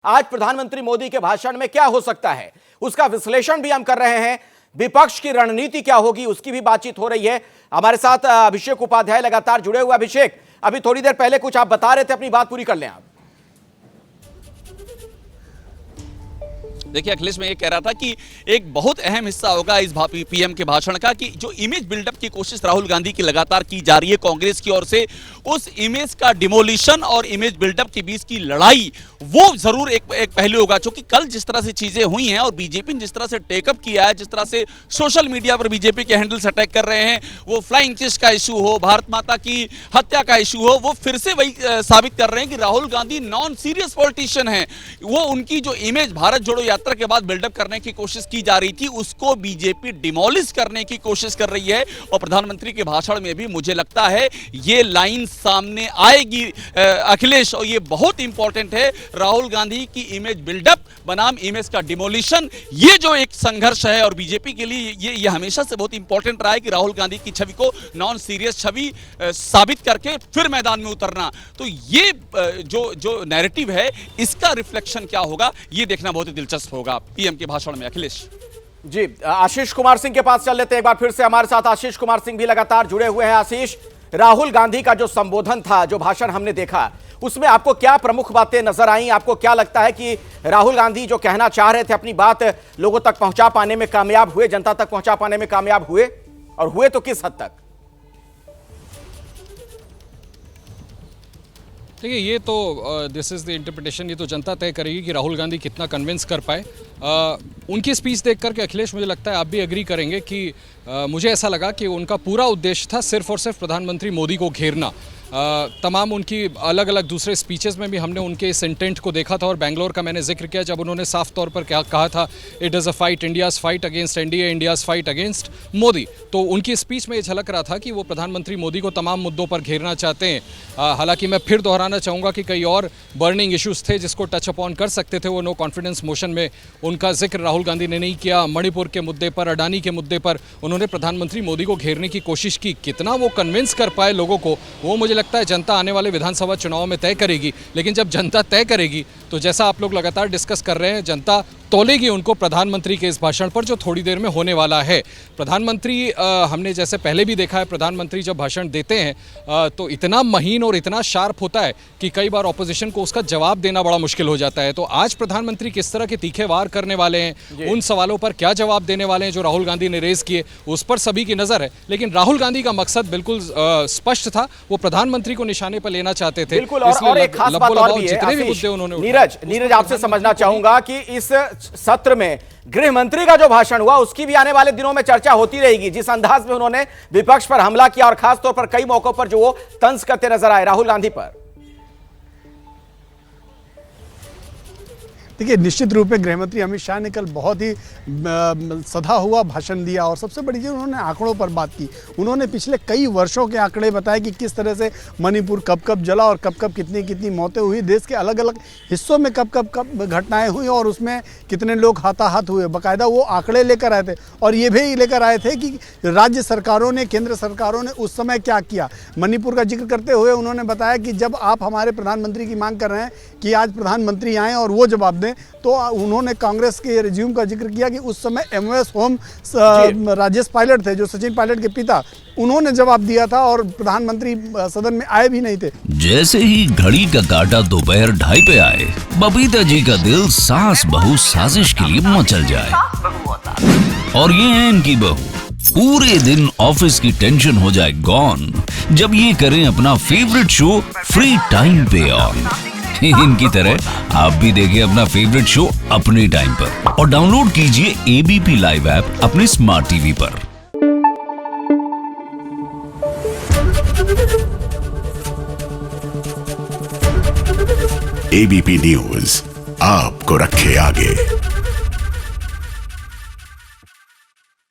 आज प्रधानमंत्री मोदी के भाषण में क्या हो सकता है, उसका विश्लेषण भी हम कर रहे हैं। विपक्ष की रणनीति क्या होगी, उसकी भी बातचीत हो रही है। हमारे साथ अभिषेक उपाध्याय लगातार जुड़े हुए। अभिषेक, अभी थोड़ी देर पहले कुछ आप बता रहे थे, अपनी बात पूरी कर लें आप। देखिए अखिलेश, मैं ये कह रहा था कि एक बहुत अहम हिस्सा होगा इस पीएम के भाषण का कि जो इमेज बिल्डअप की कोशिश राहुल गांधी की लगातार की जा रही है कांग्रेस की ओर से, उस इमेज का डिमोलिशन और इमेज बिल्डअप के बीच की लड़ाई, वो जरूर एक पहलू होगा। क्योंकि कल जिस तरह से चीजें हुई हैं और बीजेपी ने जिस तरह से टेकअप किया है, जिस तरह से सोशल मीडिया पर बीजेपी के हैंडल्स अटैक कर रहे हैं, वो फ्लाइंग किस का इशू हो, भारत माता की हत्या का इशू हो, वो फिर से वही साबित कर रहे हैं कि Rahul Gandhi non serious politician है। वो उनकी जो इमेज भारत जोड़ो यात्रा के बाद बिल्डअप करने की कोशिश की जा रही थी, उसको बीजेपी डिमोलिश करने की कोशिश कर रही है। और प्रधानमंत्री के भाषण में भी मुझे लगता है ये लाइन सामने आएगी अखिलेश, और ये बहुत इंपॉर्टेंट है। राहुल गांधी की इमेज बिल्डअप बनाम इमेज का डिमोलिशन, ये जो एक संघर्ष है, और बीजेपी के लिए ये हमेशा से बहुत इंपॉर्टेंट रहा है कि राहुल गांधी की छवि को नॉन सीरियस छवि साबित करके फिर मैदान में उतरना। तो ये जो नैरेटिव है, इसका रिफ्लेक्शन क्या होगा, ये देखना बहुत ही दिलचस्प होगा पीएम के भाषण में। अखिलेश जी, आशीष कुमार सिंह के पास चल लेते हैं एक बार फिर से। हमारे साथ आशीष कुमार सिंह भी लगातार जुड़े हुए हैं। आशीष, राहुल गांधी का जो संबोधन था, जो भाषण हमने देखा, उसमें आपको क्या प्रमुख बातें नजर आई? आपको क्या लगता है कि राहुल गांधी जो कहना चाह रहे थे, अपनी बात लोगों तक पहुंचा पाने में कामयाब हुए, जनता तक पहुंचा पाने में कामयाब हुए, और हुए तो किस हद तक? देखिए, ये तो दिस इज़ द इंटरप्रिटेशन, ये तो जनता तय करेगी कि राहुल गांधी कितना कन्विंस कर पाए। उनकी स्पीच देख करके अखिलेश, मुझे लगता है आप भी एग्री करेंगे कि मुझे ऐसा लगा कि उनका पूरा उद्देश्य था सिर्फ और सिर्फ प्रधानमंत्री मोदी को घेरना। तमाम उनकी अलग अलग दूसरे स्पीचेस में भी हमने उनके इस इंटेंट को देखा था, और बेंगलोर का मैंने जिक्र किया जब उन्होंने साफ तौर पर क्या कहा था, it is a fight, India's fight against NDA, India's fight against Modi. तो उनकी स्पीच में ये झलक रहा था कि वो प्रधानमंत्री मोदी को तमाम मुद्दों पर घेरना चाहते हैं। हालांकि मैं फिर दोहराना चाहूँगा कि कई और बर्निंग इशूज़ थे जिसको टच अपॉन कर सकते थे, वो नो कॉन्फिडेंस मोशन में उनका जिक्र राहुल गांधी ने नहीं किया। मणिपुर के मुद्दे पर, अडानी के मुद्दे पर उन्होंने प्रधानमंत्री मोदी को घेरने की कोशिश की। कितना वो कन्विंस कर पाए लोगों को, वो मुझे लगता है जनता आने वाले विधानसभा चुनाव में तय करेगी। लेकिन जब जनता तय करेगी, तो जैसा आप लोग लगातार डिस्कस कर रहे हैं, जनता तोलेगी उनको प्रधानमंत्री के इस भाषण पर, जो थोड़ी देर में होने वाला है। प्रधानमंत्री, हमने जैसे पहले भी देखा है, प्रधानमंत्री जब भाषण देते हैं तो इतना महीन और इतना शार्प होता है कि कई बार ऑपोजिशन को उसका जवाब देना बड़ा मुश्किल हो जाता है। तो आज प्रधानमंत्री किस तरह के तीखे वार करने वाले हैं, उन सवालों पर क्या जवाब देने वाले हैं जो राहुल गांधी ने रेज किए, उस पर सभी की नजर है। लेकिन राहुल गांधी का मकसद बिल्कुल स्पष्ट था, वो प्रधानमंत्री को निशाने पर लेना चाहते थे। बिल्कुल, और एक खास बात और भी है, नीरज आपसे समझना चाहूंगा कि इस सत्र में गृह मंत्री का जो भाषण हुआ, उसकी भी आने वाले दिनों में चर्चा होती रहेगी। जिस अंदाज में उन्होंने विपक्ष पर हमला किया, और खासतौर पर कई मौकों पर जो वो तंज करते नजर आए राहुल गांधी पर। देखिए, निश्चित रूप में गृहमंत्री अमित शाह ने कल बहुत ही सधा हुआ भाषण दिया, और सबसे बड़ी चीज़ उन्होंने आंकड़ों पर बात की। उन्होंने पिछले कई वर्षों के आंकड़े बताए कि किस तरह से मणिपुर कब कब जला और कब कब कितनी कितनी मौतें हुई, देश के अलग अलग हिस्सों में कब कब घटनाएं हुई और उसमें कितने लोग हताहत हुए। बाकायदा वो आंकड़े लेकर आए थे, और ये भी लेकर आए थे कि राज्य सरकारों ने, केंद्र सरकारों ने उस समय क्या किया। मणिपुर का जिक्र करते हुए उन्होंने बताया कि जब आप हमारे प्रधानमंत्री की मांग कर रहे हैं कि आज प्रधानमंत्री आएँ और वो जवाब दें, तो उन्होंने कांग्रेस के रिज्यूम का जिक्र किया कि उस समय एमओएस होम राजेश पायलट थे, जो सचिन पायलट के पिता, उन्होंने जवाब दिया था, और प्रधानमंत्री सदन में आए भी नहीं थे। जैसे ही घड़ी का काटा दोपहर 2:30 पे आए, बबीता जी का दिल सास बहू साजिश के लिए मचल जाए। और ये है इनकी बहू, पूरे दिन ऑफिस की टेंशन हो जाए गॉन जब ये करें अपना फेवरेट शो फ्री टाइम पे ऑन। इनकी तरह आप भी देखिए अपना फेवरेट शो अपने टाइम पर, और डाउनलोड कीजिए एबीपी लाइव ऐप अपने स्मार्ट टीवी पर। एबीपी न्यूज आपको रखे आगे।